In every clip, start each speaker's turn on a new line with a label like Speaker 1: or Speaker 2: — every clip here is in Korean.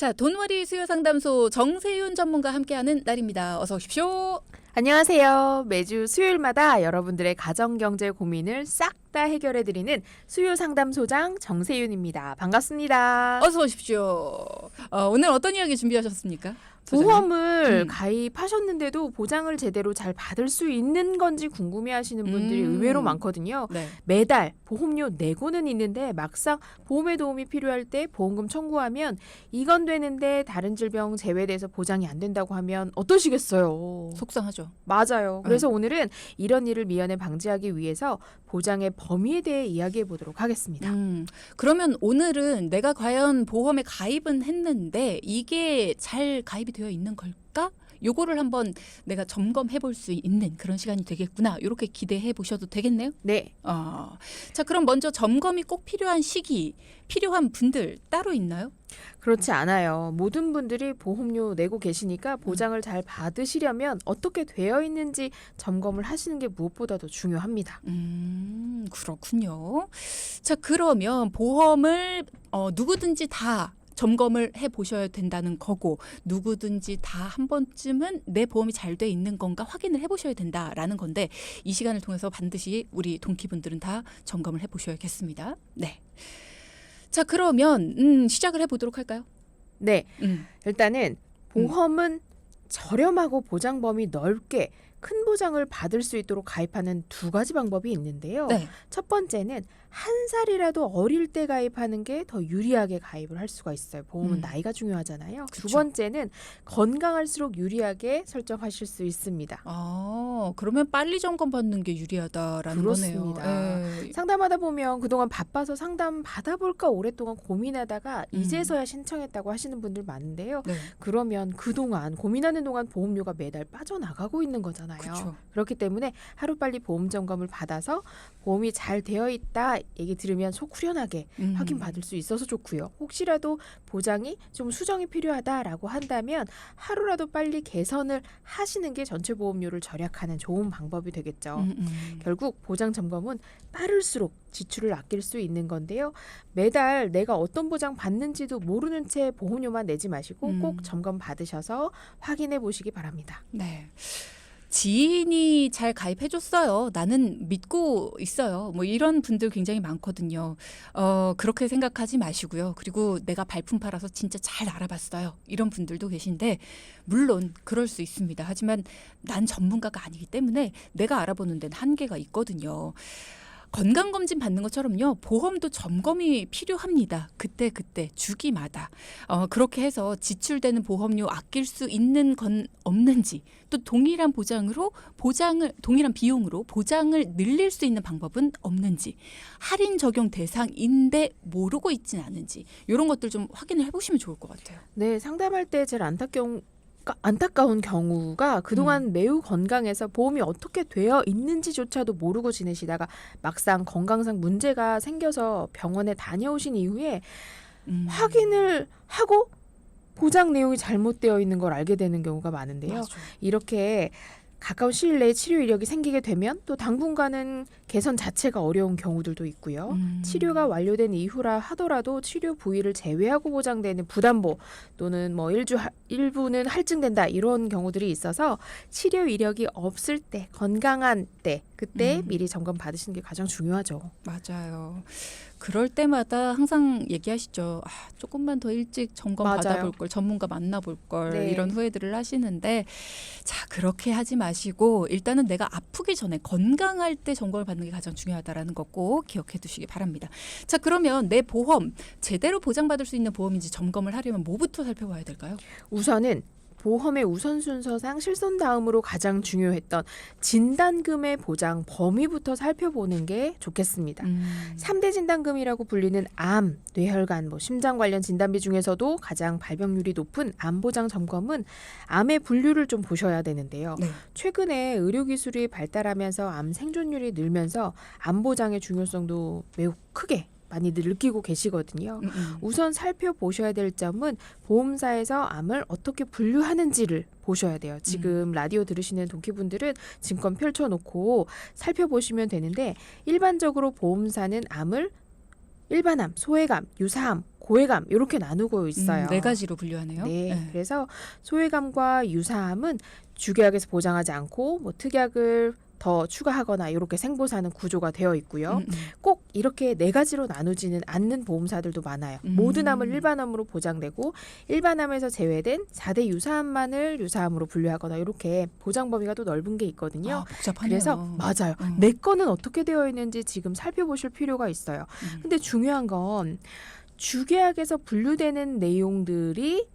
Speaker 1: 자, 돈벌이 수요 상담소 정세윤 전문가와 함께하는 날입니다. 어서 오십시오.
Speaker 2: 안녕하세요. 매주 수요일마다 여러분들의 가정경제 고민을 싹 다 해결해드리는 수요 상담소장 정세윤입니다. 반갑습니다.
Speaker 1: 어서 오십시오. 오늘 어떤 이야기 준비하셨습니까? 소장님?
Speaker 2: 보험을 가입하셨는데도 보장을 제대로 잘 받을 수 있는 건지 궁금해하시는 분들이 의외로 많거든요.
Speaker 1: 네.
Speaker 2: 매달 보험료 내고는 있는데 막상 보험의 도움이 필요할 때 보험금 청구하면 이건 되는데 다른 질병 제외돼서 보장이 안 된다고 하면 어떠시겠어요?
Speaker 1: 속상하죠.
Speaker 2: 맞아요. 그래서 오늘은 이런 일을 미연에 방지하기 위해서 보장의 범위에 대해 이야기해 보도록 하겠습니다.
Speaker 1: 그러면 오늘은 내가 과연 보험에 가입은 했는데 이게 잘 가입이 되어 있는 걸까? 요거를 한번 내가 점검해 볼 수 있는 그런 시간이 되겠구나. 이렇게 기대해 보셔도 되겠네요.
Speaker 2: 네.
Speaker 1: 자, 그럼 먼저 점검이 꼭 필요한 시기, 필요한 분들 따로 있나요?
Speaker 2: 그렇지 않아요. 모든 분들이 보험료 내고 계시니까 보장을 잘 받으시려면 어떻게 되어 있는지 점검을 하시는 게 무엇보다도 중요합니다.
Speaker 1: 그렇군요. 자, 그러면 보험을 누구든지 다 점검을 해보셔야 된다는 거고 누구든지 다 한 번쯤은 내 보험이 잘 돼 있는 건가 확인을 해보셔야 된다라는 건데 이 시간을 통해서 반드시 우리 동키분들은 다 점검을 해보셔야겠습니다. 네. 자, 그러면 시작을 해보도록 할까요?
Speaker 2: 네. 일단은 보험은 저렴하고 보장 범위 넓게 큰 보장을 받을 수 있도록 가입하는 두 가지 방법이 있는데요.
Speaker 1: 네.
Speaker 2: 첫 번째는 한 살이라도 어릴 때 가입하는 게 더 유리하게 가입을 할 수가 있어요. 보험은 나이가 중요하잖아요.
Speaker 1: 그쵸.
Speaker 2: 두 번째는 건강할수록 유리하게 설정하실 수 있습니다.
Speaker 1: 그러면 빨리 점검 받는 게 유리하다라는
Speaker 2: 그렇습니다.
Speaker 1: 거네요. 예.
Speaker 2: 상담하다 보면 그동안 바빠서 상담 받아볼까 오랫동안 고민하다가 이제서야 신청했다고 하시는 분들 많은데요.
Speaker 1: 네.
Speaker 2: 그러면 그동안 고민하는 동안 보험료가 매달 빠져나가고 있는 거잖아요.
Speaker 1: 그쵸.
Speaker 2: 그렇기 때문에 하루빨리 보험 점검을 받아서 보험이 잘 되어 있다 얘기 들으면 속 후련하게 확인받을 수 있어서 좋고요. 혹시라도 보장이 좀 수정이 필요하다라고 한다면 하루라도 빨리 개선을 하시는 게 전체 보험료를 절약하는 좋은 방법이 되겠죠. 결국 보장 점검은 빠를수록 지출을 아낄 수 있는 건데요. 매달 내가 어떤 보장 받는지도 모르는 채 보험료만 내지 마시고 꼭 점검 받으셔서 확인해 보시기 바랍니다.
Speaker 1: 네. 지인이 잘 가입해줬어요. 나는 믿고 있어요. 뭐 이런 분들 굉장히 많거든요. 그렇게 생각하지 마시고요. 그리고 내가 발품 팔아서 진짜 잘 알아봤어요. 이런 분들도 계신데 물론 그럴 수 있습니다. 하지만 난 전문가가 아니기 때문에 내가 알아보는 데는 한계가 있거든요. 건강검진 받는 것처럼요. 보험도 점검이 필요합니다. 그때 주기마다. 그렇게 해서 지출되는 보험료 아낄 수 있는 건 없는지 또 동일한 비용으로 보장을 늘릴 수 있는 방법은 없는지 할인 적용 대상인데 모르고 있진 않은지 이런 것들 좀 확인을 해보시면 좋을 것 같아요.
Speaker 2: 네, 상담할 때 제일 안타까운 경우가 그동안 매우 건강해서 보험이 어떻게 되어 있는지조차도 모르고 지내시다가 막상 건강상 문제가 생겨서 병원에 다녀오신 이후에 확인을 하고 보장 내용이 잘못되어 있는 걸 알게 되는 경우가 많은데요.
Speaker 1: 맞아요.
Speaker 2: 이렇게 가까운 시일 내에 치료 이력이 생기게 되면 또 당분간은 개선 자체가 어려운 경우들도 있고요. 치료가 완료된 이후라 하더라도 치료 부위를 제외하고 보장되는 부담보 또는 뭐 일부는 할증된다 이런 경우들이 있어서 치료 이력이 없을 때 건강한 때 그때 미리 점검 받으시는 게 가장 중요하죠.
Speaker 1: 맞아요. 그럴 때마다 항상 얘기하시죠. 조금만 더 일찍 점검
Speaker 2: 맞아요.
Speaker 1: 받아볼 걸, 전문가 만나볼 걸
Speaker 2: 네.
Speaker 1: 이런 후회들을 하시는데 자, 그렇게 하지 마시고 일단은 내가 아프기 전에 건강할 때 점검을 받는 게 가장 중요하다라는 거 꼭 기억해 두시기 바랍니다. 자, 그러면 내 보험 제대로 보장받을 수 있는 보험인지 점검을 하려면 뭐부터 살펴봐야 될까요?
Speaker 2: 우선은 보험의 우선 순서상 실손 다음으로 가장 중요했던 진단금의 보장 범위부터 살펴보는 게 좋겠습니다. 3대 진단금이라고 불리는 암, 뇌혈관, 심장 관련 진단비 중에서도 가장 발병률이 높은 암 보장 점검은 암의 분류를 좀 보셔야 되는데요.
Speaker 1: 네. 최근에
Speaker 2: 의료기술이 발달하면서 암 생존율이 늘면서 암 보장의 중요성도 매우 크게 많이들 느끼고 계시거든요. 우선 살펴보셔야 될 점은 보험사에서 암을 어떻게 분류하는지를 보셔야 돼요. 지금 라디오 들으시는 동키분들은 증권 펼쳐놓고 살펴보시면 되는데 일반적으로 보험사는 암을 일반암, 소외감, 유사암, 고해감 이렇게 나누고 있어요.
Speaker 1: 네 가지로 분류하네요.
Speaker 2: 네, 그래서 소외감과 유사암은 주계약에서 보장하지 않고 뭐 특약을 더 추가하거나 이렇게 생보사는 구조가 되어 있고요. 꼭 이렇게 네 가지로 나누지는 않는 보험사들도 많아요. 모든 암을 일반암으로 보장되고 일반암에서 제외된 4대 유사암만을 유사암으로 분류하거나 이렇게 보장 범위가 또 넓은 게 있거든요.
Speaker 1: 아, 복잡하네요.
Speaker 2: 그래서 맞아요. 내 거는 어떻게 되어 있는지 지금 살펴보실 필요가 있어요. 근데 중요한 건 주계약에서 분류되는 내용들이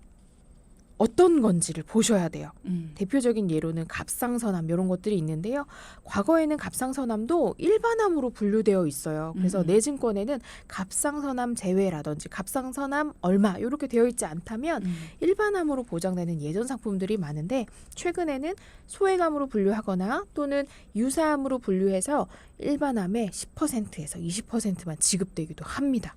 Speaker 2: 어떤 건지를 보셔야 돼요. 대표적인 예로는 갑상선암 이런 것들이 있는데요. 과거에는 갑상선암도 일반암으로 분류되어 있어요. 그래서 내 증권에는 갑상선암 제외라든지 갑상선암 얼마 이렇게 되어 있지 않다면 일반암으로 보장되는 예전 상품들이 많은데 최근에는 소외감으로 분류하거나 또는 유사암으로 분류해서 일반암의 10%에서 20%만 지급되기도 합니다.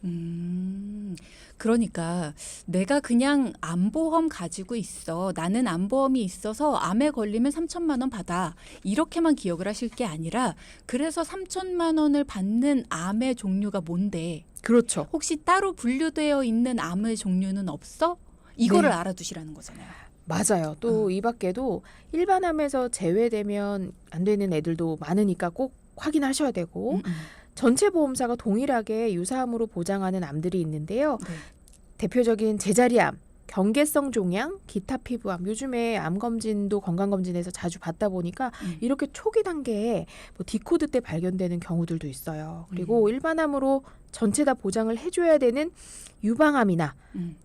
Speaker 1: 그러니까 내가 그냥 암보험 가지고 있어. 나는 암보험이 있어서 암에 걸리면 3천만 원 받아. 이렇게만 기억을 하실 게 아니라 그래서 3천만 원을 받는 암의 종류가 뭔데?
Speaker 2: 그렇죠.
Speaker 1: 혹시 따로 분류되어 있는 암의 종류는 없어? 이거를
Speaker 2: 네.
Speaker 1: 알아두시라는 거잖아요.
Speaker 2: 맞아요. 또 이 밖에도 일반암에서 제외되면 안 되는 애들도 많으니까 꼭 확인하셔야 되고 전체 보험사가 동일하게 유사암으로 보장하는 암들이 있는데요.
Speaker 1: 네.
Speaker 2: 대표적인 제자리암, 경계성 종양, 기타 피부암. 요즘에 암 검진도 건강 검진에서 자주 받다 보니까 이렇게 초기 단계에 뭐 디코드 때 발견되는 경우들도 있어요. 그리고 일반암으로 전체 다 보장을 해줘야 되는 유방암이나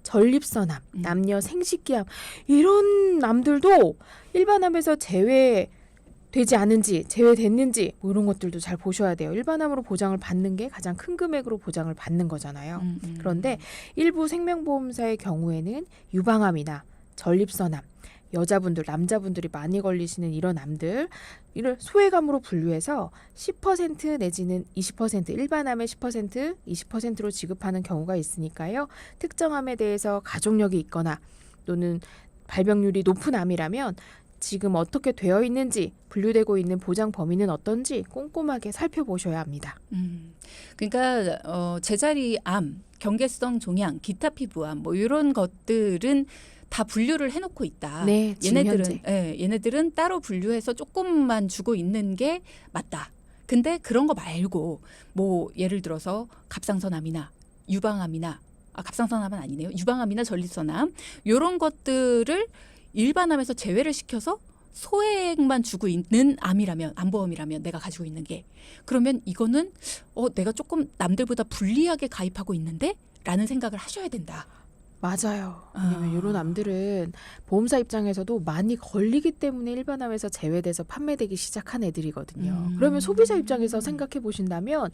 Speaker 2: 전립선암, 남녀 생식기암 이런 암들도 일반암에서 제외되지 않은지 제외됐는지 뭐 이런 것들도 잘 보셔야 돼요. 일반암으로 보장을 받는 게 가장 큰 금액으로 보장을 받는 거잖아요. 그런데 일부 생명보험사의 경우에는 유방암이나 전립선암, 여자분들, 남자분들이 많이 걸리시는 이런 암들 이를 소외감으로 분류해서 10% 내지는 20% 일반암의 10%, 20%로 지급하는 경우가 있으니까요. 특정 암에 대해서 가족력이 있거나 또는 발병률이 높은 암이라면 지금 어떻게 되어 있는지 분류되고 있는 보장 범위는 어떤지 꼼꼼하게 살펴보셔야 합니다.
Speaker 1: 그러니까 제자리암, 경계성 종양, 기타 피부암 뭐 이런 것들은 다 분류를 해놓고 있다.
Speaker 2: 네, 지금 현재.
Speaker 1: 얘네들은 따로 분류해서 조금만 주고 있는 게 맞다. 근데 그런 거 말고 뭐 예를 들어서 갑상선암이나 유방암이나 갑상선암은 아니네요. 유방암이나 전립선암 이런 것들을 일반암에서 제외를 시켜서 소액만 주고 있는 암이라면 암보험이라면 내가 가지고 있는 게 그러면 이거는 내가 조금 남들보다 불리하게 가입하고 있는데 라는 생각을 하셔야 된다.
Speaker 2: 맞아요. 왜냐면 이런 암들은 보험사 입장에서도 많이 걸리기 때문에 일반암에서 제외돼서 판매되기 시작한 애들이거든요. 그러면 소비자 입장에서 생각해 보신다면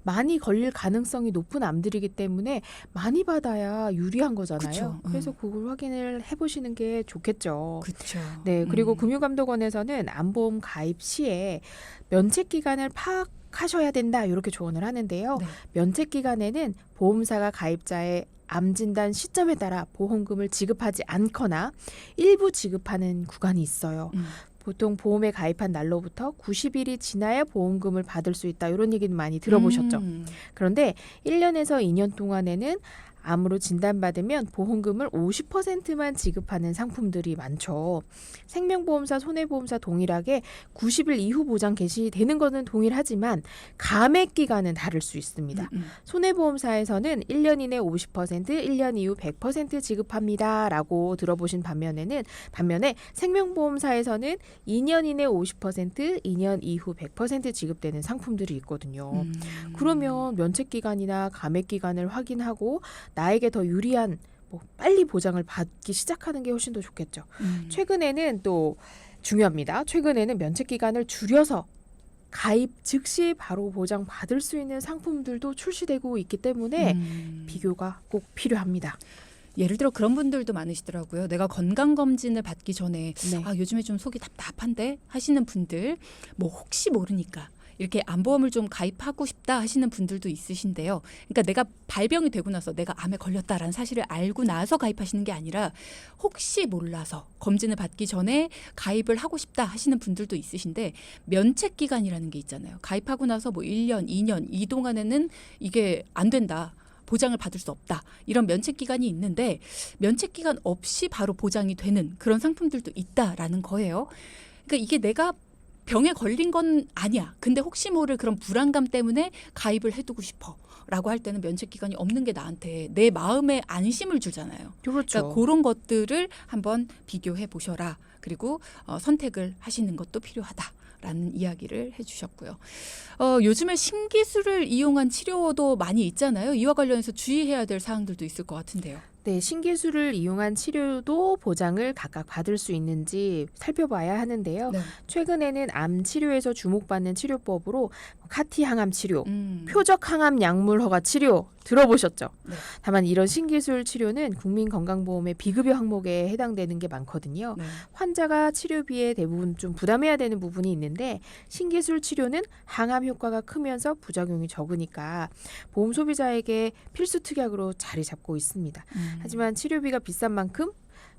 Speaker 2: 많이 걸릴 가능성이 높은 암들이기 때문에 많이 받아야 유리한 거잖아요.
Speaker 1: 그쵸.
Speaker 2: 그래서 그걸 확인을 해보시는 게 좋겠죠.
Speaker 1: 그렇죠.
Speaker 2: 네, 그리고 금융감독원에서는 암보험 가입 시에 면책 기간을 파악하셔야 된다 이렇게 조언을 하는데요.
Speaker 1: 네.
Speaker 2: 면책 기간에는 보험사가 가입자의 암 진단 시점에 따라 보험금을 지급하지 않거나 일부 지급하는 구간이 있어요. 보통 보험에 가입한 날로부터 90일이 지나야 보험금을 받을 수 있다 이런 얘기는 많이 들어보셨죠. 그런데 1년에서 2년 동안에는 암으로 진단받으면 보험금을 50%만 지급하는 상품들이 많죠. 생명보험사, 손해보험사 동일하게 90일 이후 보장 개시되는 것은 동일하지만 감액 기간은 다를 수 있습니다. 손해보험사에서는 1년 이내 50%, 1년 이후 100% 지급합니다. 라고 들어보신 반면에 생명보험사에서는 2년 이내 50%, 2년 이후 100% 지급되는 상품들이 있거든요. 그러면 면책기간이나 감액기간을 확인하고 나에게 더 유리한 빨리 보장을 받기 시작하는 게 훨씬 더 좋겠죠. 최근에는 또 중요합니다. 최근에는 면책기간을 줄여서 가입 즉시 바로 보장 받을 수 있는 상품들도 출시되고 있기 때문에 비교가 꼭 필요합니다.
Speaker 1: 예를 들어 그런 분들도 많으시더라고요. 내가 건강검진을 받기 전에
Speaker 2: 네.
Speaker 1: 요즘에 좀 속이 답답한데 하시는 분들 뭐 혹시 모르니까 이렇게 암보험을 좀 가입하고 싶다 하시는 분들도 있으신데요. 그러니까 내가 발병이 되고 나서 내가 암에 걸렸다라는 사실을 알고 나서 가입하시는 게 아니라 혹시 몰라서 검진을 받기 전에 가입을 하고 싶다 하시는 분들도 있으신데 면책 기간이라는 게 있잖아요. 가입하고 나서 뭐 1년, 2년 이 동안에는 이게 안 된다. 보장을 받을 수 없다. 이런 면책 기간이 있는데 면책 기간 없이 바로 보장이 되는 그런 상품들도 있다라는 거예요. 그러니까 이게 내가 병에 걸린 건 아니야. 근데 혹시 모를 그런 불안감 때문에 가입을 해두고 싶어. 라고 할 때는 면책 기간이 없는 게 나한테 내 마음에 안심을 주잖아요.
Speaker 2: 그렇죠.
Speaker 1: 그러니까 그런 것들을 한번 비교해 보셔라. 그리고 선택을 하시는 것도 필요하다라는 이야기를 해주셨고요. 요즘에 신기술을 이용한 치료도 많이 있잖아요. 이와 관련해서 주의해야 될 사항들도 있을 것 같은데요.
Speaker 2: 네, 신기술을 이용한 치료도 보장을 각각 받을 수 있는지 살펴봐야 하는데요.
Speaker 1: 네.
Speaker 2: 최근에는 암 치료에서 주목받는 치료법으로 카티 항암 치료,
Speaker 1: 음.
Speaker 2: 표적 항암 약물 허가 치료 들어보셨죠?
Speaker 1: 네.
Speaker 2: 다만 이런 신기술 치료는 국민건강보험의 비급여 항목에 해당되는 게 많거든요.
Speaker 1: 네.
Speaker 2: 환자가 치료비에 대부분 좀 부담해야 되는 부분이 있는데 신기술 치료는 항암 효과가 크면서 부작용이 적으니까 보험 소비자에게 필수 특약으로 자리 잡고 있습니다. 하지만 치료비가 비싼 만큼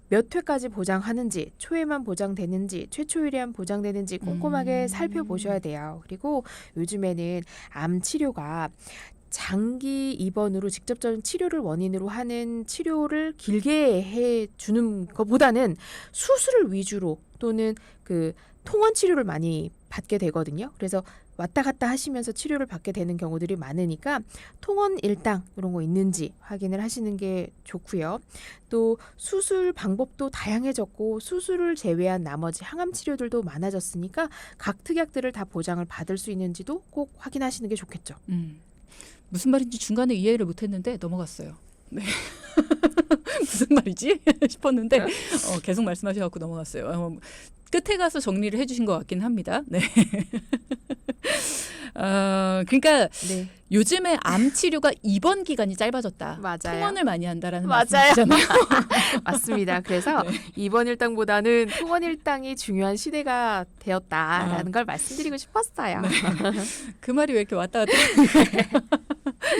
Speaker 2: 몇 회까지 보장하는지, 초에만 보장되는지, 최초일에만 보장되는지 꼼꼼하게 살펴보셔야 돼요. 그리고 요즘에는 암 치료가 장기 입원으로 직접적인 치료를 원인으로 하는 치료를 길게 해주는 것보다는 수술을 위주로 또는 그 통원 치료를 많이 받게 되거든요. 그래서 왔다 갔다 하시면서 치료를 받게 되는 경우들이 많으니까 통원 일당 이런 거 있는지 확인을 하시는 게 좋고요. 또 수술 방법도 다양해졌고 수술을 제외한 나머지 항암 치료들도 많아졌으니까 각 특약들을 다 보장을 받을 수 있는지도 꼭 확인하시는 게 좋겠죠.
Speaker 1: 무슨 말인지 중간에 이해를 못했는데 넘어갔어요. 네. 무슨 말이지 싶었는데 계속 말씀하셔갖고 넘어갔어요. 끝에 가서 정리를 해주신 것 같긴 합니다. 네. 그러니까
Speaker 2: 네,
Speaker 1: 요즘에 암 치료가 입원 기간이 짧아졌다.
Speaker 2: 맞아요.
Speaker 1: 통원을 많이 한다라는
Speaker 2: 맞아요.
Speaker 1: 말씀이잖아요.
Speaker 2: 맞습니다. 그래서
Speaker 1: 네.
Speaker 2: 입원 일당보다는 통원 일당이 중요한 시대가 되었다라는 걸 말씀드리고 싶었어요.
Speaker 1: 그 말이 왜 이렇게 왔다 갔다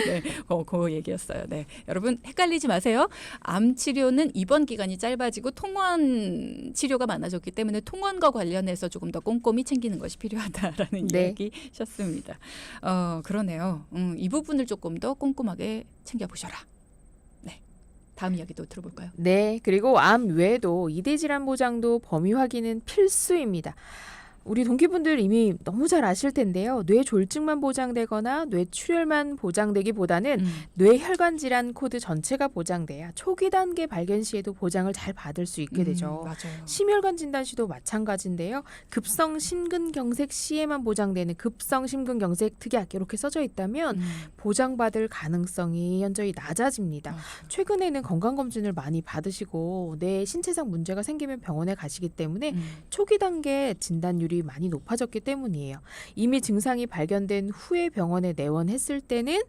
Speaker 1: 네, 그 얘기였어요. 네, 여러분 헷갈리지 마세요. 암 치료는 입원 기간이 짧아지고 통원 치료가 많아졌기 때문에 통원과 관련해서 조금 더 꼼꼼히 챙기는 것이 필요하다라는
Speaker 2: 네.
Speaker 1: 이야기셨습니다. 그러네요. 이 부분을 조금 더 꼼꼼하게 챙겨보셔라. 네, 다음 이야기도 들어볼까요?
Speaker 2: 네, 그리고 암 외에도 이대 질환 보장도 범위 확인은 필수입니다. 우리 동기분들 이미 너무 잘 아실 텐데요. 뇌졸중만 보장되거나 뇌출혈만 보장되기보다는 뇌혈관 질환 코드 전체가 보장돼야 초기 단계 발견 시에도 보장을 잘 받을 수 있게 되죠.
Speaker 1: 맞아요.
Speaker 2: 심혈관 진단 시도 마찬가지인데요. 급성 심근경색 시에만 보장되는 급성 심근경색 특약 이렇게 써져 있다면 보장받을 가능성이 현저히 낮아집니다.
Speaker 1: 맞아요.
Speaker 2: 최근에는 건강검진을 많이 받으시고 내 신체상 문제가 생기면 병원에 가시기 때문에 초기 단계 진단율이 많이 높아졌기 때문이에요. 이미 증상이 발견된 후에 병원에 내원했을 때는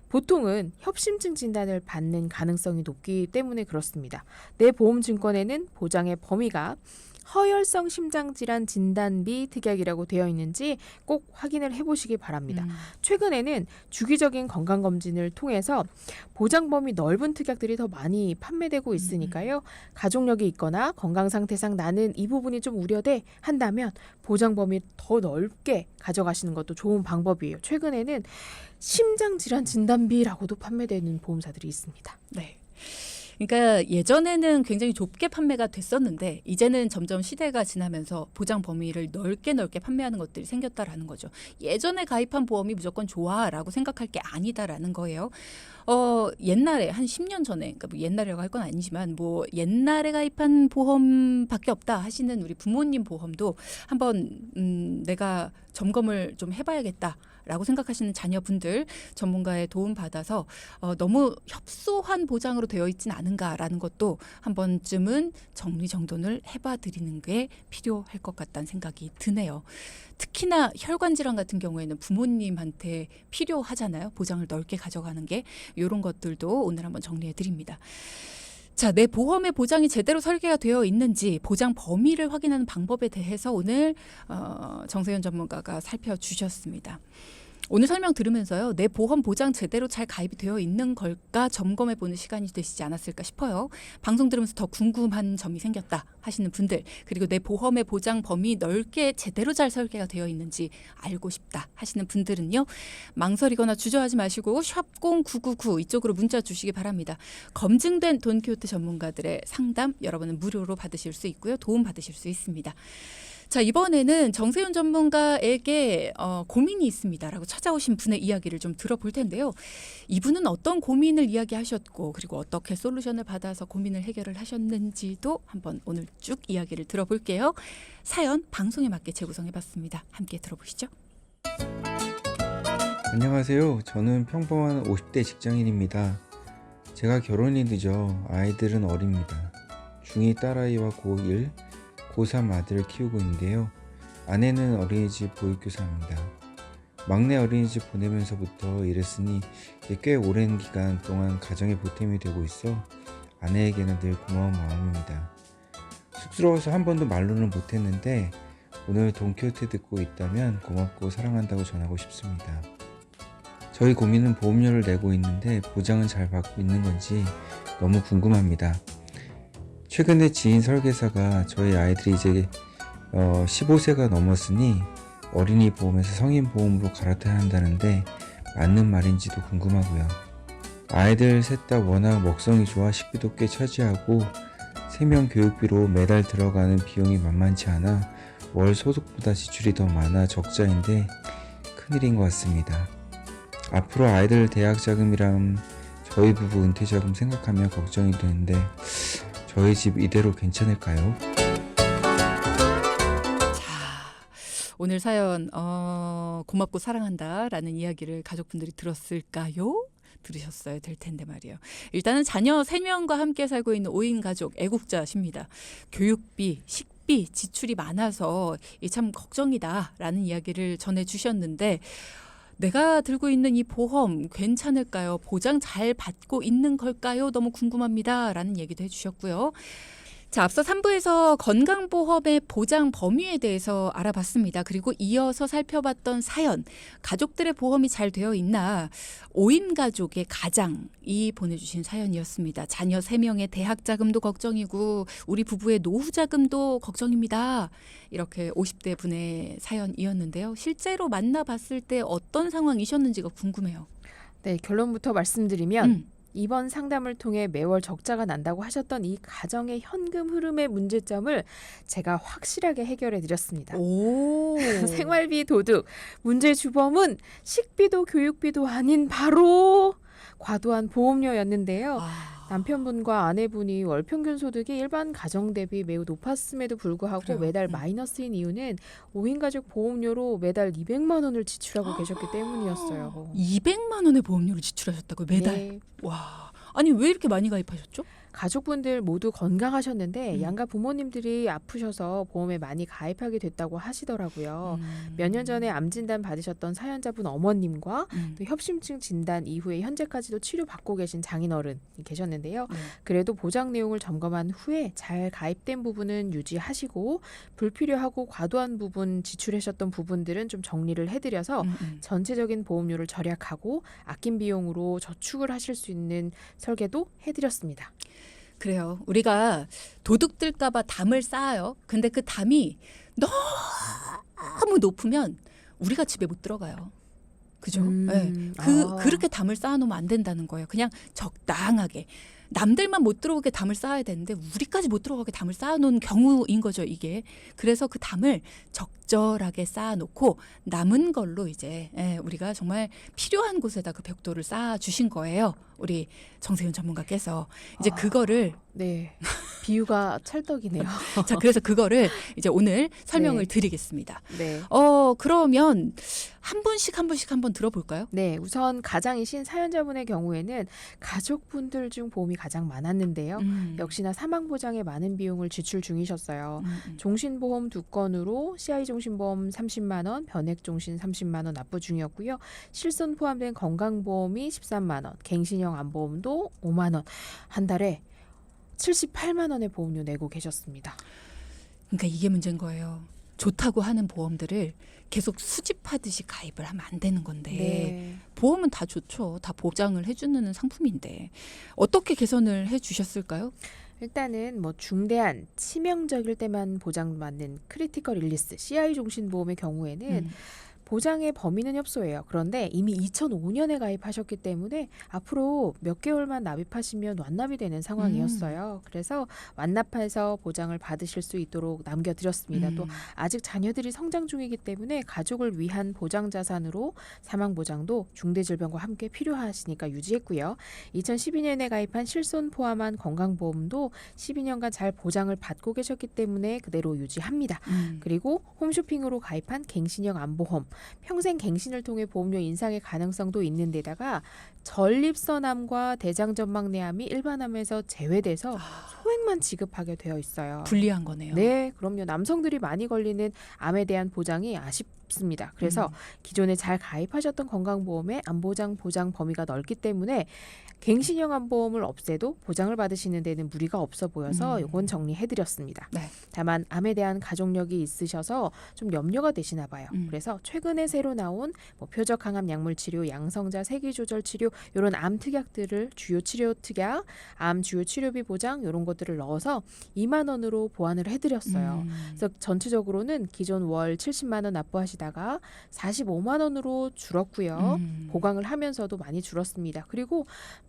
Speaker 2: 보통은 협심증 진단을 받는 가능성이 높기 때문에 그렇습니다. 내 보험증권에는 보장의 범위가 허혈성 심장질환 진단비 특약이라고 되어 있는지 꼭 확인을 해보시기 바랍니다. 최근에는 주기적인 건강검진을 통해서 보장 범위 넓은 특약들이 더 많이 판매되고 있으니까요. 가족력이 있거나 건강 상태상 나는 이 부분이 좀 우려돼 한다면 보장 범위 더 넓게 가져가시는 것도 좋은 방법이에요. 최근에는 심장질환 진단비라고도 판매되는 보험사들이 있습니다.
Speaker 1: 네. 그러니까 예전에는 굉장히 좁게 판매가 됐었는데 이제는 점점 시대가 지나면서 보장 범위를 넓게 판매하는 것들이 생겼다라는 거죠. 예전에 가입한 보험이 무조건 좋아라고 생각할 게 아니다라는 거예요. 옛날에 한 10년 전에, 그러니까 뭐 옛날이라고 할 건 아니지만 뭐 옛날에 가입한 보험밖에 없다 하시는 우리 부모님 보험도 한번 내가 점검을 좀 해봐야겠다. 라고 생각하시는 자녀분들 전문가의 도움 받아서 너무 협소한 보장으로 되어 있진 않은가라는 것도 한 번쯤은 정리정돈을 해봐 드리는 게 필요할 것 같다는 생각이 드네요. 특히나 혈관 질환 같은 경우에는 부모님한테 필요하잖아요. 보장을 넓게 가져가는 게 이런 것들도 오늘 한번 정리해 드립니다. 자, 내 보험의 보장이 제대로 설계가 되어 있는지 보장 범위를 확인하는 방법에 대해서 오늘 정세현 전문가가 살펴주셨습니다. 오늘 설명 들으면서요. 내 보험 보장 제대로 잘 가입이 되어 있는 걸까 점검해보는 시간이 되시지 않았을까 싶어요. 방송 들으면서 더 궁금한 점이 생겼다 하시는 분들, 그리고 내 보험의 보장 범위 넓게 제대로 잘 설계가 되어 있는지 알고 싶다 하시는 분들은요. 망설이거나 주저하지 마시고 샵0999 이쪽으로 문자 주시기 바랍니다. 검증된 돈키호테 전문가들의 상담 여러분은 무료로 받으실 수 있고요. 도움 받으실 수 있습니다. 자, 이번에는 정세윤 전문가에게 고민이 있습니다라고 찾아오신 분의 이야기를 좀 들어볼 텐데요. 이분은 어떤 고민을 이야기하셨고 그리고 어떻게 솔루션을 받아서 고민을 해결을 하셨는지도 한번 오늘 쭉 이야기를 들어볼게요. 사연 방송에 맞게 재구성해봤습니다. 함께 들어보시죠.
Speaker 3: 안녕하세요. 저는 평범한 50대 직장인입니다. 제가 결혼이 늦어 아이들은 어립니다. 중2 딸아이와 고1, 고3 아들을 키우고 있는데요. 아내는 어린이집 보육교사입니다. 막내 어린이집 보내면서부터 일했으니 이제 꽤 오랜 기간 동안 가정의 보탬이 되고 있어 아내에게는 늘 고마운 마음입니다. 쑥스러워서 한 번도 말로는 못했는데 오늘 돈키호테 듣고 있다면 고맙고 사랑한다고 전하고 싶습니다. 저희 고민은 보험료를 내고 있는데 보장은 잘 받고 있는 건지 너무 궁금합니다. 최근에 지인 설계사가 저희 아이들이 이제 15세가 넘었으니 어린이 보험에서 성인 보험으로 갈아타야 한다는데 맞는 말인지도 궁금하고요. 아이들 셋 다 워낙 먹성이 좋아 식비도 꽤 차지하고 3명 교육비로 매달 들어가는 비용이 만만치 않아 월 소득보다 지출이 더 많아 적자인데 큰일인 것 같습니다. 앞으로 아이들 대학 자금이랑 저희 부부 은퇴 자금 생각하면 걱정이 되는데 저희 집 이대로 괜찮을까요?
Speaker 1: 자, 오늘 사연 고맙고 사랑한다라는 이야기를 가족분들이 들었을까요? 들으셨어야 될 텐데 말이에요. 일단은 자녀 3명과 함께 살고 있는 5인 가족 애국자십니다. 교육비, 식비 지출이 많아서 참 걱정이다라는 이야기를 전해주셨는데 내가 들고 있는 이 보험 괜찮을까요? 보장 잘 받고 있는 걸까요? 너무 궁금합니다. 라는 얘기도 해주셨고요. 자, 앞서 3부에서 건강보험의 보장 범위에 대해서 알아봤습니다. 그리고 이어서 살펴봤던 사연, 가족들의 보험이 잘 되어 있나 5인 가족의 가장이 보내주신 사연이었습니다. 자녀 3명의 대학 자금도 걱정이고 우리 부부의 노후 자금도 걱정입니다. 이렇게 50대 분의 사연이었는데요. 실제로 만나봤을 때 어떤 상황이셨는지가 궁금해요.
Speaker 2: 네, 결론부터 말씀드리면 이번 상담을 통해 매월 적자가 난다고 하셨던 이 가정의 현금 흐름의 문제점을 제가 확실하게 해결해 드렸습니다.
Speaker 1: 오.
Speaker 2: 생활비 도둑, 문제 주범은 식비도 교육비도 아닌 바로 과도한 보험료였는데요. 남편분과 아내분이 월 평균 소득이 일반 가정 대비 매우 높았음에도 불구하고
Speaker 1: 그래요.
Speaker 2: 매달 마이너스인 이유는 5인 가족 보험료로 매달 200만 원을 지출하고 계셨기 때문이었어요.
Speaker 1: 200만 원의 보험료를 지출하셨다고요? 매달?
Speaker 2: 네.
Speaker 1: 와, 아니 왜 이렇게 많이 가입하셨죠?
Speaker 2: 가족분들 모두 건강하셨는데
Speaker 1: 음.
Speaker 2: 양가 부모님들이 아프셔서 보험에 많이 가입하게 됐다고 하시더라고요. 몇 년 전에 암 진단 받으셨던 사연자분 어머님과 또 협심증 진단 이후에 현재까지도 치료받고 계신 장인어른이 계셨는데요. 그래도 보장 내용을 점검한 후에 잘 가입된 부분은 유지하시고 불필요하고 과도한 부분 지출하셨던 부분들은 좀 정리를 해드려서 전체적인 보험료를 절약하고 아낀 비용으로 저축을 하실 수 있는 설계도 해드렸습니다.
Speaker 1: 그래요. 우리가 도둑들까 봐 담을 쌓아요. 근데 그 담이 너무 높으면 우리가 집에 못 들어가요. 그죠? 네. 그렇게 담을 쌓아놓으면 안 된다는 거예요. 그냥 적당하게. 남들만 못 들어오게 담을 쌓아야 되는데 우리까지 못 들어가게 담을 쌓아놓은 경우인 거죠, 이게. 그래서 그 담을 적절하게 쌓아놓고 남은 걸로 이제 우리가 정말 필요한 곳에다 그 벽돌을 쌓아주신 거예요. 우리 정세윤 전문가께서. 이제 그거를
Speaker 2: 네. 비유가 찰떡이네요.
Speaker 1: 자, 그래서 그거를 이제 오늘 설명을
Speaker 2: 네.
Speaker 1: 드리겠습니다.
Speaker 2: 네.
Speaker 1: 그러면 한 분씩 한번 들어볼까요?
Speaker 2: 네, 우선 가장이신 사연자분의 경우에는 가족분들 중 보험이 가장 많았는데요. 역시나 사망보장에 많은 비용을 지출 중이셨어요. 종신보험 2건으로 CI종신보험 30만 원, 변액종신 30만 원 납부 중이었고요. 실손 포함된 건강보험이 13만 원, 갱신형 암보험도 5만 원, 한 달에 78만 원의 보험료 내고 계셨습니다.
Speaker 1: 그러니까 이게 문제인 거예요. 좋다고 하는 보험들을 계속 수집하듯이 가입을 하면 안 되는 건데
Speaker 2: 네.
Speaker 1: 보험은 다 좋죠. 다 보장을 해주는 상품인데 어떻게 개선을 해주셨을까요?
Speaker 2: 일단은 뭐 중대한 치명적일 때만 보장받는 크리티컬 일리스 CI 종신보험의 경우에는 보장의 범위는 협소해요. 그런데 이미 2005년에 가입하셨기 때문에 앞으로 몇 개월만 납입하시면 완납이 되는 상황이었어요. 그래서 완납해서 보장을 받으실 수 있도록 남겨드렸습니다. 또 아직 자녀들이 성장 중이기 때문에 가족을 위한 보장 자산으로 사망보장도 중대질병과 함께 필요하시니까 유지했고요. 2012년에 가입한 실손 포함한 건강보험도 12년간 잘 보장을 받고 계셨기 때문에 그대로 유지합니다. 그리고 홈쇼핑으로 가입한 갱신형 암보험 평생 갱신을 통해 보험료 인상의 가능성도 있는 데다가 전립선암과 대장전막내암이 일반암에서 제외돼서 소액만 지급하게 되어 있어요.
Speaker 1: 불리한 거네요.
Speaker 2: 네, 그럼요. 남성들이 많이 걸리는 암에 대한 보장이 아쉽습니다. 그래서 기존에 잘 가입하셨던 건강보험의 암보장 보장 범위가 넓기 때문에 갱신형 암보험을 없애도 보장을 받으시는 데는 무리가 없어 보여서 이건 정리해드렸습니다.
Speaker 1: 네.
Speaker 2: 다만 암에 대한 가족력이 있으셔서 좀 염려가 되시나 봐요. 그래서 최근에 새로 나온 뭐 표적 항암 약물 치료, 양성자 세기 조절 치료 이런 암 특약들을 주요 치료 특약, 암 주요 치료비 보장 이런 것들을 넣어서 2만 원으로 보완을 해드렸어요. 그래서 전체적으로는 기존 월 70만 원 납부하시다가 45만 원으로 줄었고요. 보강을 하면서도 많이 줄었습니다. 그리고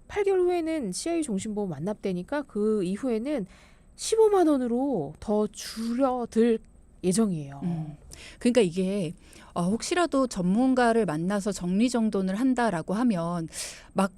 Speaker 2: 8개월 후에는 CI 종신보험 완납되니까 그 이후에는 15만 원으로 더 줄어들 예정이에요.
Speaker 1: 그러니까 이게 혹시라도 전문가를 만나서 정리정돈을 한다라고 하면 막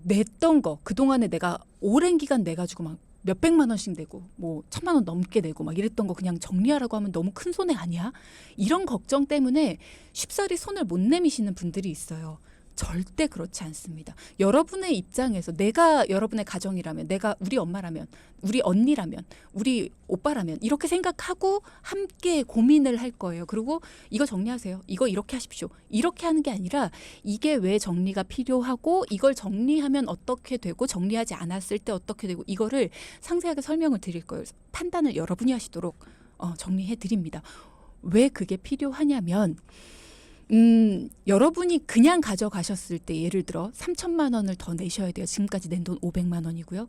Speaker 1: 냈던 거 그동안에 내가 오랜 기간 내가지고 막 몇백만 원씩 내고 뭐 1,000만 원 넘게 내고 막 이랬던 거 그냥 정리하라고 하면 너무 큰 손해 아니야? 이런 걱정 때문에 쉽사리 손을 못 내미시는 분들이 있어요. 절대 그렇지 않습니다. 여러분의 입장에서 내가 여러분의 가정이라면, 내가 우리 엄마라면, 우리 언니라면, 우리 오빠라면 이렇게 생각하고 함께 고민을 할 거예요. 그리고 이거 정리하세요. 이거 이렇게 하십시오. 이렇게 하는 게 아니라 이게 왜 정리가 필요하고 이걸 정리하면 어떻게 되고 정리하지 않았을 때 어떻게 되고 이거를 상세하게 설명을 드릴 거예요. 판단을 여러분이 하시도록 정리해 드립니다. 왜 그게 필요하냐면 여러분이 그냥 가져가셨을 때 예를 들어 3천만 원을 더 내셔야 돼요. 지금까지 낸 돈 500만 원이고요.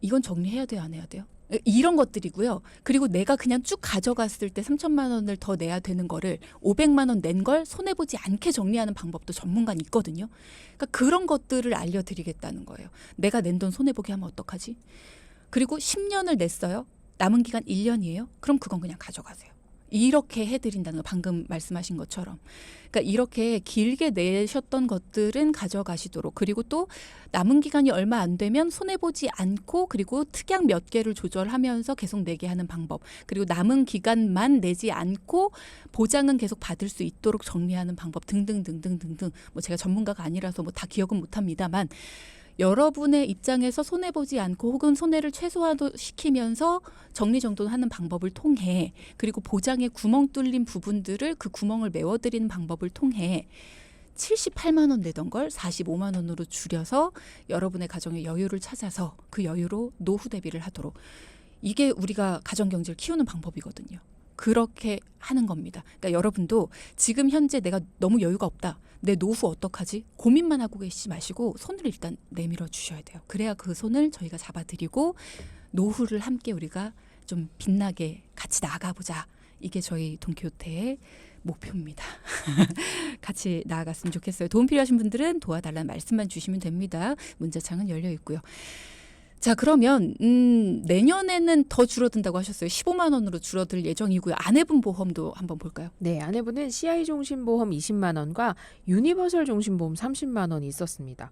Speaker 1: 이건 정리해야 돼요, 안 해야 돼요? 이런 것들이고요. 그리고 내가 그냥 쭉 가져갔을 때 3천만 원을 더 내야 되는 거를 500만 원 낸 걸 손해보지 않게 정리하는 방법도 전문가는 있거든요. 그러니까 그런 것들을 알려드리겠다는 거예요. 내가 낸 돈 손해보게 하면 어떡하지? 그리고 10년을 냈어요. 남은 기간 1년이에요. 그럼 그건 그냥 가져가세요. 이렇게 해드린다는 거 방금 말씀하신 것처럼. 그러니까 이렇게 길게 내셨던 것들은 가져가시도록 그리고 또 남은 기간이 얼마 안 되면 손해보지 않고 그리고 특약 몇 개를 조절하면서 계속 내게 하는 방법 그리고 남은 기간만 내지 않고 보장은 계속 받을 수 있도록 정리하는 방법 등등등등등등 뭐 제가 전문가가 아니라서 뭐 다 기억은 못합니다만 여러분의 입장에서 손해보지 않고 혹은 손해를 최소화시키면서 정리정돈하는 방법을 통해 그리고 보장에 구멍 뚫린 부분들을 그 구멍을 메워드리는 방법을 통해 78만 원 내던 걸 45만 원으로 줄여서 여러분의 가정의 여유를 찾아서 그 여유로 노후 대비를 하도록 이게 우리가 가정경제를 키우는 방법이거든요. 그렇게 하는 겁니다. 그러니까 여러분도 지금 현재 내가 너무 여유가 없다. 내 노후 어떡하지? 고민만 하고 계시지 마시고 손을 일단 내밀어 주셔야 돼요. 그래야 그 손을 저희가 잡아드리고 노후를 함께 우리가 좀 빛나게 같이 나가보자. 이게 저희 돈키호테의 목표입니다. 같이 나아갔으면 좋겠어요. 도움 필요하신 분들은 도와달라는 말씀만 주시면 됩니다. 문자창은 열려 있고요. 자 그러면 내년에는 더 줄어든다고 하셨어요. 15만 원으로 줄어들 예정이고요. 아내분 보험도 한번 볼까요?
Speaker 2: 네, 아내분은 CI 종신보험 20만 원과 유니버설 종신보험 30만 원이 있었습니다.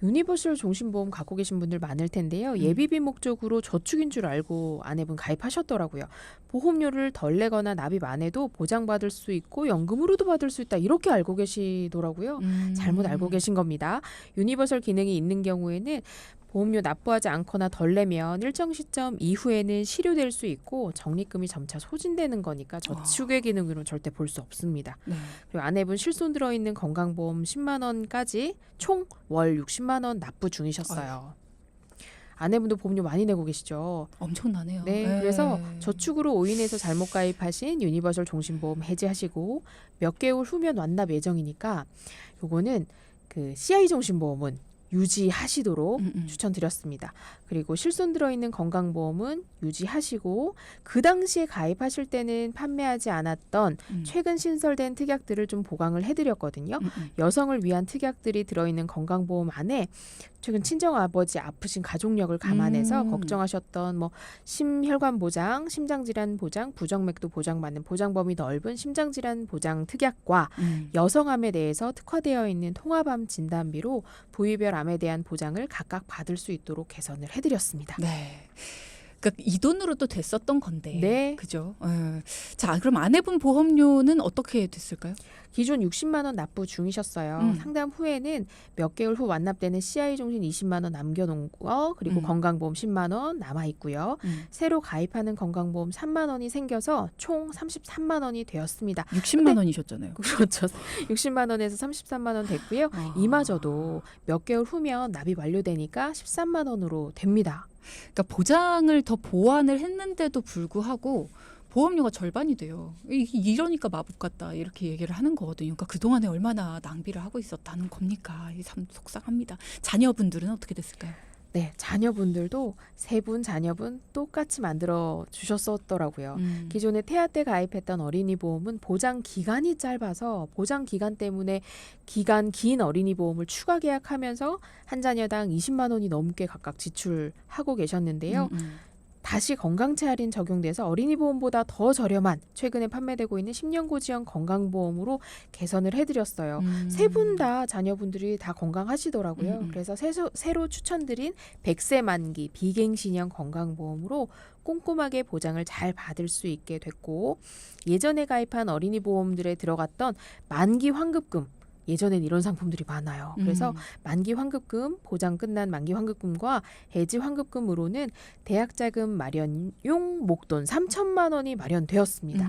Speaker 2: 유니버설 종신보험 갖고 계신 분들 많을 텐데요. 예비비 목적으로 저축인 줄 알고 아내분 가입하셨더라고요. 보험료를 덜 내거나 납입 안 해도 보장받을 수 있고 연금으로도 받을 수 있다. 이렇게 알고 계시더라고요. 잘못 알고 계신 겁니다. 유니버설 기능이 있는 경우에는 보험료 납부하지 않거나 덜 내면 일정 시점 이후에는 실효될 수 있고 적립금이 점차 소진되는 거니까 저축의 기능으로는 절대 볼 수 없습니다.
Speaker 1: 네.
Speaker 2: 그리고 아내분 실손 들어있는 건강보험 10만 원까지 총 월 60만 원 납부 중이셨어요. 아내분도 보험료 많이 내고 계시죠.
Speaker 1: 엄청나네요.
Speaker 2: 네,
Speaker 1: 예.
Speaker 2: 그래서 저축으로 오인해서 잘못 가입하신 유니버설 종신보험 해지하시고 몇 개월 후면 완납 예정이니까 요거는 그 CI 종신보험은 유지하시도록 추천드렸습니다. 그리고 실손 들어있는 건강보험은 유지하시고 그 당시에 가입하실 때는 판매하지 않았던 최근 신설된 특약들을 좀 보강을 해드렸거든요. 여성을 위한 특약들이 들어있는 건강보험 안에 최근 친정아버지 아프신 가족력을 감안해서 걱정하셨던 뭐 심혈관 보장, 심장질환 보장, 부정맥도 보장받는 보장 범위 넓은 심장질환 보장 특약과 여성암에 대해서 특화되어 있는 통합암 진단비로 부위별 암에 대한 보장을 각각 받을 수 있도록 개선을 해드렸습니다.
Speaker 1: 네. 그러니까 이 돈으로도 됐었던 건데.
Speaker 2: 네.
Speaker 1: 그죠? 예. 자, 그럼 아내분 보험료는 어떻게 됐을까요?
Speaker 2: 기존 60만 원 납부 중이셨어요. 상담 후에는 몇 개월 후 완납되는 CI 종신 20만 원 남겨놓은 거 그리고 건강보험 10만 원 남아 있고요. 새로 가입하는 건강보험 3만 원이 생겨서 총 33만 원이 되었습니다.
Speaker 1: 60만 원이셨잖아요.
Speaker 2: 그렇죠. 60만 원에서 33만 원 됐고요. 이마저도 몇 개월 후면 납입 완료되니까 13만 원으로 됩니다.
Speaker 1: 그러니까 보장을 더 보완을 했는데도 불구하고 보험료가 절반이 돼요. 이러니까 마법 같다 이렇게 얘기를 하는 거거든요. 그러니까 그동안에 얼마나 낭비를 하고 있었다는 겁니까? 이게 참 속상합니다. 자녀분들은 어떻게 됐을까요?
Speaker 2: 네, 자녀분들도 세 분 자녀분 똑같이 만들어 주셨었더라고요. 기존에 태아 때 가입했던 어린이 보험은 보장 기간이 짧아서 보장 기간 때문에 기간 긴 어린이 보험을 추가 계약하면서 한 자녀당 20만 원이 넘게 각각 지출하고 계셨는데요. 다시 건강체 할인 적용돼서 어린이 보험보다 더 저렴한 최근에 판매되고 있는 10년 고지형 건강보험으로 개선을 해드렸어요. 세 분 다 자녀분들이 다 건강하시더라고요. 그래서 새로 추천드린 100세 만기 비갱신형 건강보험으로 꼼꼼하게 보장을 잘 받을 수 있게 됐고 예전에 가입한 어린이 보험들에 들어갔던 만기 환급금 예전엔 이런 상품들이 많아요. 그래서 만기 환급금, 보장 끝난 만기 환급금과 해지 환급금으로는 대학자금 마련용 목돈 3천만 원이 마련되었습니다.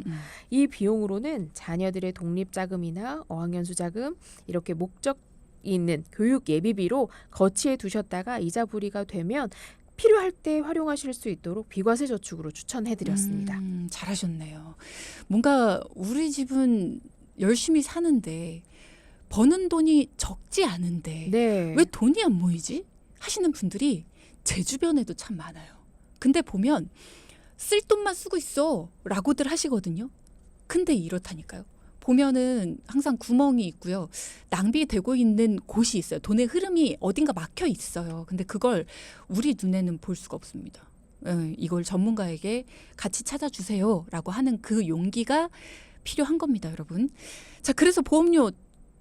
Speaker 2: 이 비용으로는 자녀들의 독립자금이나 어학연수 자금 이렇게 목적 있는 교육 예비비로 거치해 두셨다가 이자 불이가 되면 필요할 때 활용하실 수 있도록 비과세 저축으로 추천해드렸습니다.
Speaker 1: 잘하셨네요. 뭔가 우리 집은 열심히 사는데 버는 돈이 적지 않은데
Speaker 2: 네.
Speaker 1: 왜 돈이 안 모이지? 하시는 분들이 제 주변에도 참 많아요. 근데 보면 쓸 돈만 쓰고 있어 라고들 하시거든요. 근데 이렇다니까요. 보면은 항상 구멍이 있고요. 낭비되고 있는 곳이 있어요. 돈의 흐름이 어딘가 막혀 있어요. 근데 그걸 우리 눈에는 볼 수가 없습니다. 이걸 전문가에게 같이 찾아주세요 라고 하는 그 용기가 필요한 겁니다, 여러분. 자, 그래서 보험료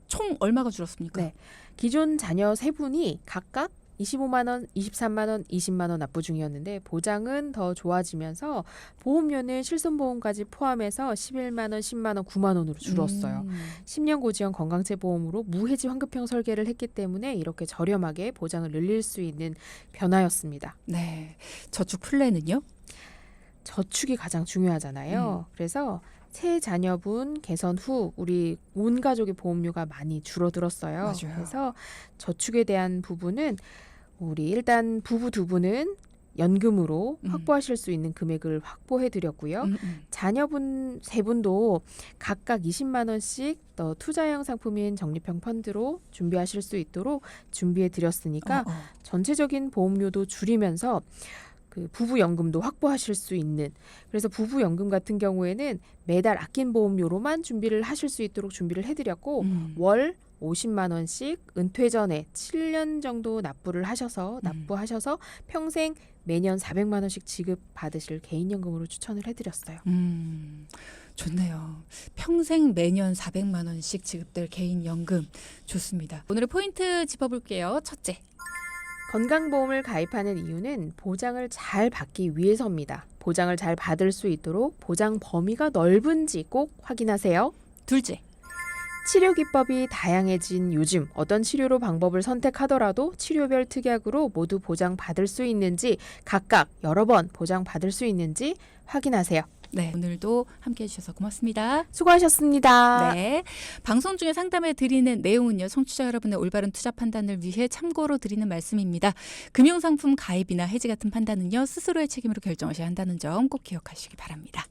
Speaker 1: 총 얼마가 줄었습니까?
Speaker 2: 네. 기존 자녀 세 분이 각각 25만 원, 23만 원, 20만 원 납부 중이었는데 보장은 더 좋아지면서 보험료는 실손보험까지 포함해서 11만 원, 10만 원, 9만 원으로 줄었어요. 10년 고지형 건강체 보험으로 무해지 환급형 설계를 했기 때문에 이렇게 저렴하게 보장을 늘릴 수 있는 변화였습니다.
Speaker 1: 네. 저축 플랜은요?
Speaker 2: 저축이 가장 중요하잖아요. 그래서 새 자녀분 개선 후 우리 온 가족의 보험료가 많이 줄어들었어요.
Speaker 1: 맞아요.
Speaker 2: 그래서 저축에 대한 부분은 우리 일단 부부 두 분은 연금으로 확보하실 수 있는 금액을 확보해 드렸고요. 자녀분 세 분도 각각 20만 원씩 더 투자형 상품인 적립형 펀드로 준비하실 수 있도록 준비해 드렸으니까 전체적인 보험료도 줄이면서 그 부부연금도 확보하실 수 있는 그래서 부부연금 같은 경우에는 매달 아낀 보험료로만 준비를 하실 수 있도록 준비를 해드렸고 월 50만 원씩 은퇴 전에 7년 정도 납부하셔서 평생 매년 400만 원씩 지급받으실 개인연금으로 추천을 해드렸어요.
Speaker 1: 좋네요. 평생 매년 400만 원씩 지급될 개인연금 좋습니다. 오늘의 포인트 짚어볼게요. 첫째.
Speaker 2: 건강보험을 가입하는 이유는 보장을 잘 받기 위해서입니다. 보장을 잘 받을 수 있도록 보장 범위가 넓은지 꼭 확인하세요.
Speaker 1: 둘째.
Speaker 2: 치료 기법이 다양해진 요즘 어떤 치료로 방법을 선택하더라도 치료별 특약으로 모두 보장받을 수 있는지 각각 여러 번 보장받을 수 있는지 확인하세요.
Speaker 1: 네, 오늘도 함께해 주셔서 고맙습니다.
Speaker 2: 수고하셨습니다.
Speaker 1: 네, 방송 중에 상담해 드리는 내용은요, 청취자 여러분의 올바른 투자 판단을 위해 참고로 드리는 말씀입니다. 금융상품 가입이나 해지 같은 판단은요, 스스로의 책임으로 결정하셔야 한다는 점 꼭 기억하시기 바랍니다.